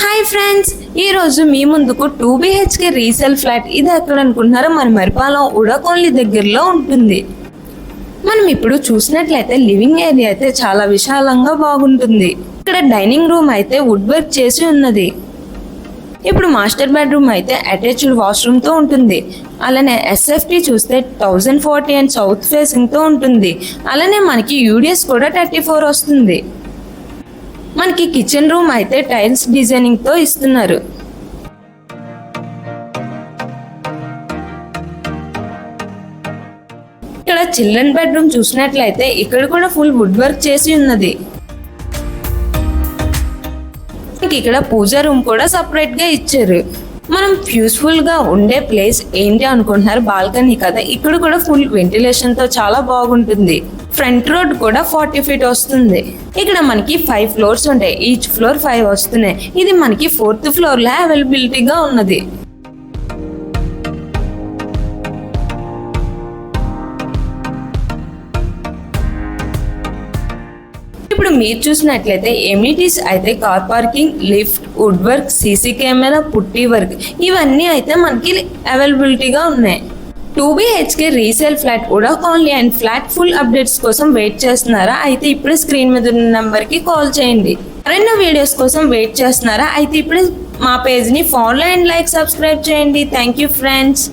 Hi friends, ఈ రోజు మీ ముందుకు 2 BHK రీసేల్ ఫ్లాట్. ఇది ఎక్కడ అనుకుంటున్నారో మన మరిపాలెం ఉడకొండ్లి దగ్గరలో ఉంటుంది. మనం ఇప్పుడు చూసినట్లయితే లివింగ్ ఏరియా అయితే చాలా విశాలంగా బాగుంటుంది. ఇక్కడ డైనింగ్ రూమ్ అయితే వుడ్ వర్క్ చేసి ఉన్నది. ఇప్పుడు మాస్టర్ బెడ్రూమ్ అయితే అటాచ్డ్ వాష్రూమ్ తో ఉంటుంది. అలానే SFT చూస్తే 1040 అండ్ సౌత్ ఫేసింగ్ తో ఉంటుంది. అలానే మనకి UDS కూడా 34 వస్తుంది. మనకి కిచెన్ రూమ్ అయితే టైల్స్ డిజైనింగ్ తో ఇస్తున్నారు. ఇక్కడ చిల్డ్రన్ బెడ్రూమ్ చూసినట్లయితే ఇక్కడ కూడా ఫుల్ వుడ్ వర్క్ చేసి ఉన్నది. ఇక్కడ పూజా రూమ్ కూడా సపరేట్ గా ఇచ్చారు. మనం పీస్ఫుల్ గా ఉండే ప్లేస్ ఏంటి అనుకుంటున్నారు? బాల్కనీ కదా. ఇక్కడ కూడా ఫుల్ వెంటిలేషన్ తో చాలా బాగుంటుంది. ఫ్రంట్ రోడ్ కూడా 40 feet వస్తుంది. ఇక్కడ మనకి 5 floors ఉంటాయి. ఈచ్ ఫ్లోర్ 5 వస్తున్నాయి. ఇది మనకి 4th floor లో అవైలబిలిటీగా ఉన్నది. ఇప్పుడు మీరు చూసినట్లయితే ఎమ్యూనిటీస్ అయితే car parking, lift, wood work, CC camera, putty work ఇవన్నీ అయితే మనకి అవైలబిలిటీగా ఉన్నాయి. 2 BHK రీసేల్ ఫ్లాట్ ఉడకొండ్లి అండ్ ఫ్లాట్ ఫుల్ అప్డేట్స్ కోసం వెయిట్ చేస్తున్నారా? అయితే ఇప్పుడు స్క్రీన్ మీద ఉన్న నంబర్ కి కాల్ చేయండి. మరెన్నో వీడియోస్ కోసం వెయిట్ చేస్తున్నారా? అయితే ఇప్పుడు మా పేజ్ ని ఫాలో అండ్ లైక్ సబ్స్క్రైబ్ చేయండి. Thank you friends.